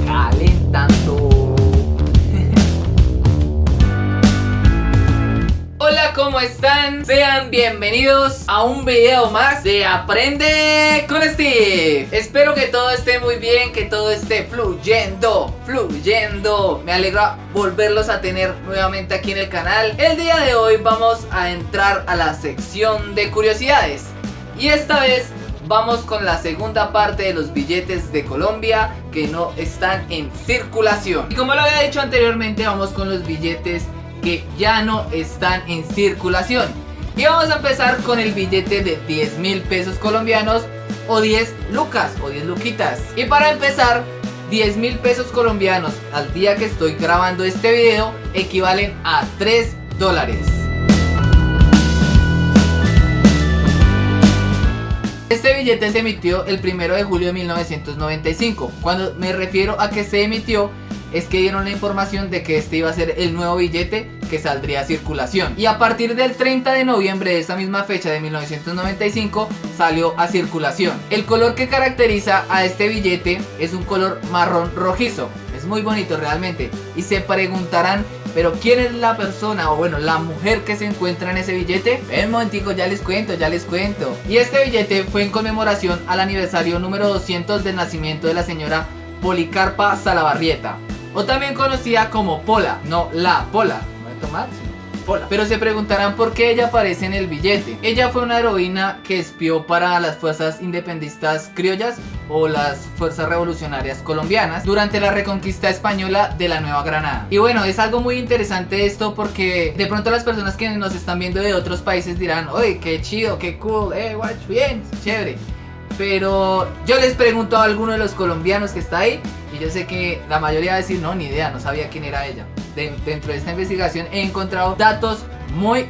calentando. Hola, ¿cómo están? Sean bienvenidos a un video más de Aprende con Steve. Espero que todo esté muy bien, que todo esté fluyendo. Me alegra volverlos a tener nuevamente aquí en el canal. El día de hoy vamos a entrar a la sección de curiosidades. Y esta vez vamos con la segunda parte de los billetes de Colombia que no están en circulación. Y como lo había dicho anteriormente, vamos con los billetes que ya no están en circulación. Y vamos a empezar con el billete de 10.000 pesos colombianos o 10 lucas o 10 luquitas. Y para empezar, 10.000 pesos colombianos al día que estoy grabando este video equivalen a $3. Este billete se emitió el 1 de julio de 1995. Cuando me refiero a que se emitió, es que dieron la información de que este iba a ser el nuevo billete que saldría a circulación. Y a partir del 30 de noviembre de esa misma fecha de 1995 salió a circulación. El color que caracteriza a este billete es un color marrón rojizo. Es muy bonito realmente. Y se preguntarán, pero ¿quién es la persona o bueno, la mujer que se encuentra en ese billete? Un momentico, ya les cuento. Y este billete fue en conmemoración al aniversario número 200 del nacimiento de la señora Policarpa Salabarrieta, o también conocida como Pola, no la Pola, no de tomar, sino Pola. Pero se preguntarán por qué ella aparece en el billete. Ella fue una heroína que espió para las fuerzas independistas criollas o las fuerzas revolucionarias colombianas durante la reconquista española de la Nueva Granada. Y bueno, es algo muy interesante esto porque de pronto las personas que nos están viendo de otros países dirán, oye, qué chido, qué cool, guacho, bien, chévere. Pero yo les pregunto a alguno de los colombianos que está ahí y yo sé que la mayoría va a decir, no, ni idea, no sabía quién era ella. Dentro de esta investigación he encontrado datos muy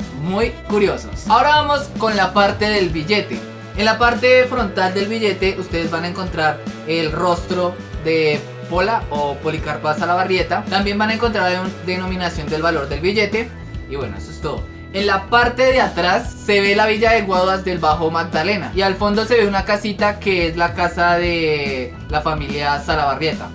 curiosos. Ahora vamos con la parte del billete. En la parte frontal del billete ustedes van a encontrar el rostro de Pola o Policarpa Salabarrieta. También van a encontrar la denominación del valor del billete. Y bueno, eso es todo. En la parte de atrás se ve la villa de Guaduas del Bajo Magdalena. Y al fondo se ve una casita que es la casa de la familia Salabarrieta.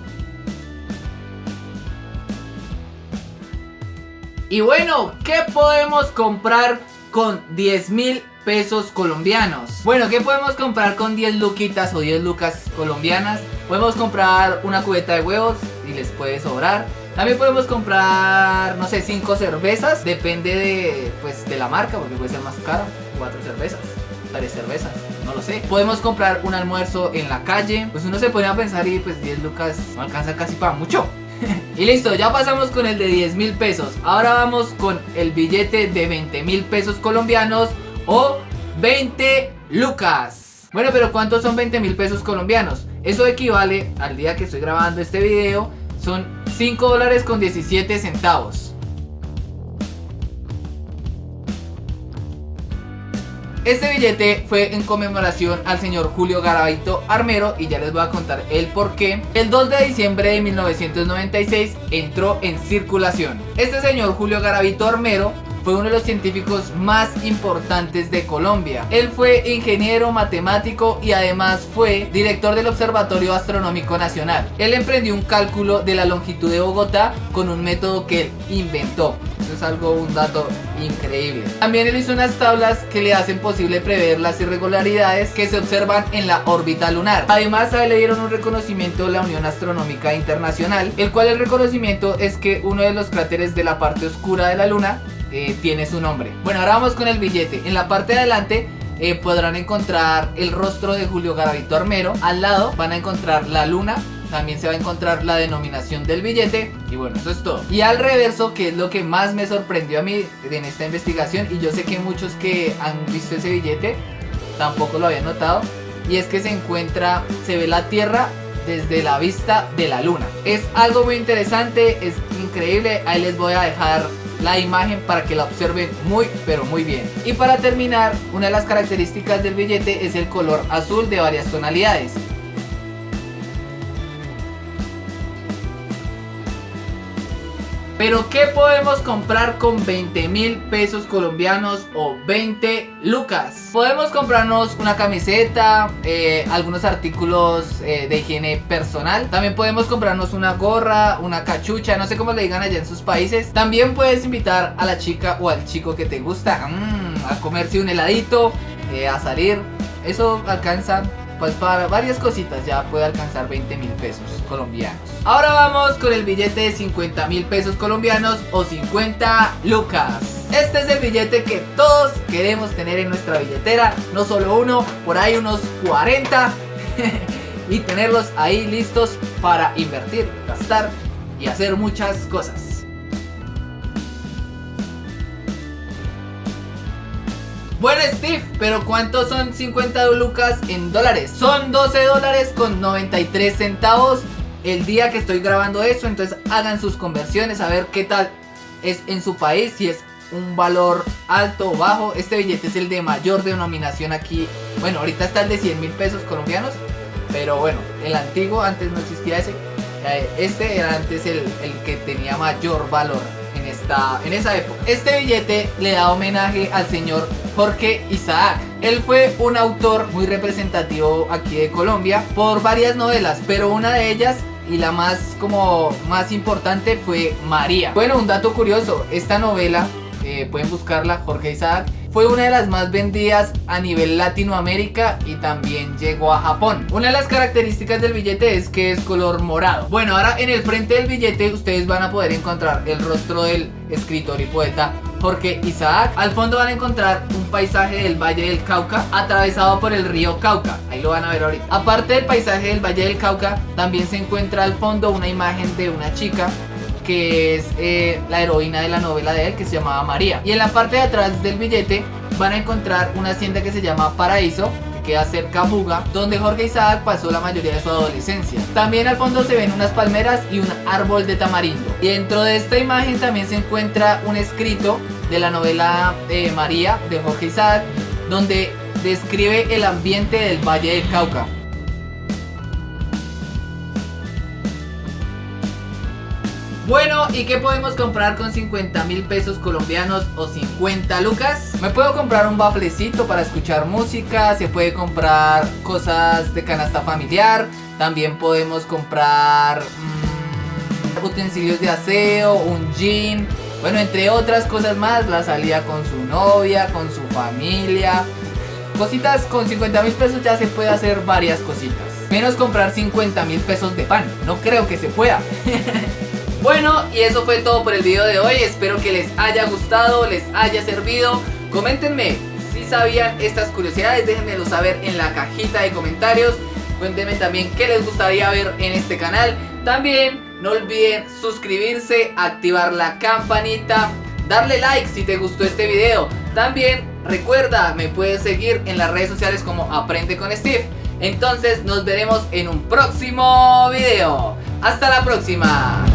Y bueno, ¿qué podemos comprar con 10.000 pesos colombianos? Bueno, ¿qué podemos comprar con 10 luquitas o 10 lucas colombianas? Podemos comprar una cubeta de huevos y les puede sobrar. También podemos comprar, no sé, 5 cervezas. Depende de la marca, porque puede ser más caro. 4 cervezas, 3 cervezas, no lo sé. Podemos comprar un almuerzo en la calle. Pues uno se pone a pensar y pues 10 lucas no alcanza casi para mucho. Y listo, ya pasamos con el de 10.000 pesos. Ahora vamos con el billete de 20.000 pesos colombianos o 20 lucas. Bueno, pero ¿cuántos son 20.000 pesos colombianos? Eso equivale, al día que estoy grabando este video, son $5.17. Este billete fue en conmemoración al señor Julio Garavito Armero y ya les voy a contar el por qué. El 2 de diciembre de 1996 entró en circulación. Este señor Julio Garavito Armero fue uno de los científicos más importantes de Colombia. Él fue ingeniero, matemático y además fue director del Observatorio Astronómico Nacional. Él emprendió un cálculo de la longitud de Bogotá con un método que él inventó. Eso es un dato increíble. También él hizo unas tablas que le hacen posible prever las irregularidades que se observan en la órbita lunar. Además, a él le dieron un reconocimiento de la Unión Astronómica Internacional, el cual el reconocimiento es que uno de los cráteres de la parte oscura de la luna tiene su nombre. Bueno, ahora vamos con el billete. En la parte de adelante podrán encontrar el rostro de Julio Garavito Armero. Al lado van a encontrar la luna. También se va a encontrar la denominación del billete. Y bueno, eso es todo. Y al reverso, que es lo que más me sorprendió a mí en esta investigación, y yo sé que muchos que han visto ese billete tampoco lo habían notado, y es que se ve la Tierra desde la vista de la luna. Es algo muy interesante, es increíble. Ahí les voy a dejar la imagen para que la observen muy pero muy bien. Y para terminar, una de las características del billete es el color azul de varias tonalidades. Pero ¿qué podemos comprar con 20.000 pesos colombianos o 20 lucas? Podemos comprarnos una camiseta, algunos artículos de higiene personal. También podemos comprarnos una gorra, una cachucha, no sé cómo le digan allá en sus países. También puedes invitar a la chica o al chico que te gusta a comerse un heladito, a salir. Eso alcanza pues para varias cositas, ya puede alcanzar 20.000 pesos colombianos. Ahora vamos con el billete de 50.000 pesos colombianos o 50 lucas. Este es el billete que todos queremos tener en nuestra billetera, no solo uno, por ahí unos 40 y tenerlos ahí listos para invertir, gastar y hacer muchas cosas. Bueno, Steve, pero ¿cuántos son 50 lucas en dólares? Son 12 dólares con 93 centavos el día que estoy grabando eso. Entonces hagan sus conversiones a ver qué tal es en su país, si es un valor alto o bajo. Este billete es el de mayor denominación aquí. Bueno, ahorita está el de 100.000 pesos colombianos, pero bueno, el antiguo, antes no existía ese. Este era antes el que tenía mayor valor en esa época. Este billete le da homenaje al señor Jorge Isaac. Él fue un autor muy representativo aquí de Colombia por varias novelas, pero una de ellas y la más importante fue María. Bueno, un dato curioso, esta novela, pueden buscarla, Jorge Isaac, fue una de las más vendidas a nivel Latinoamérica y también llegó a Japón. Una de las características del billete es que es color morado. Bueno, ahora en el frente del billete ustedes van a poder encontrar el rostro del escritor y poeta Jorge Isaac. Al fondo van a encontrar un paisaje del Valle del Cauca atravesado por el río Cauca. Ahí lo van a ver ahorita. Aparte del paisaje del Valle del Cauca, también se encuentra al fondo una imagen de una chica que es la heroína de la novela de él, que se llamaba María. Y en la parte de atrás del billete van a encontrar una hacienda que se llama Paraíso, que queda cerca a Buga, donde Jorge Isaac pasó la mayoría de su adolescencia. También al fondo se ven unas palmeras y un árbol de tamarindo. Y dentro de esta imagen también se encuentra un escrito de la novela María de Jorge Isaac, donde describe el ambiente del Valle del Cauca. Bueno, ¿y qué podemos comprar con 50.000 pesos colombianos o 50 lucas? Me puedo comprar un baflecito para escuchar música, se puede comprar cosas de canasta familiar, también podemos comprar utensilios de aseo, un jean, bueno, entre otras cosas más, la salida con su novia, con su familia. Cositas, con 50.000 pesos ya se puede hacer varias cositas. Menos comprar 50.000 pesos de pan, no creo que se pueda. Bueno, y eso fue todo por el video de hoy. Espero que les haya gustado, les haya servido. Coméntenme si sabían estas curiosidades, déjenmelo saber en la cajita de comentarios. Cuéntenme también qué les gustaría ver en este canal. También no olviden suscribirse, activar la campanita, darle like si te gustó este video. También recuerda, me puedes seguir en las redes sociales como Aprende con Steve. Entonces nos veremos en un próximo video. Hasta la próxima.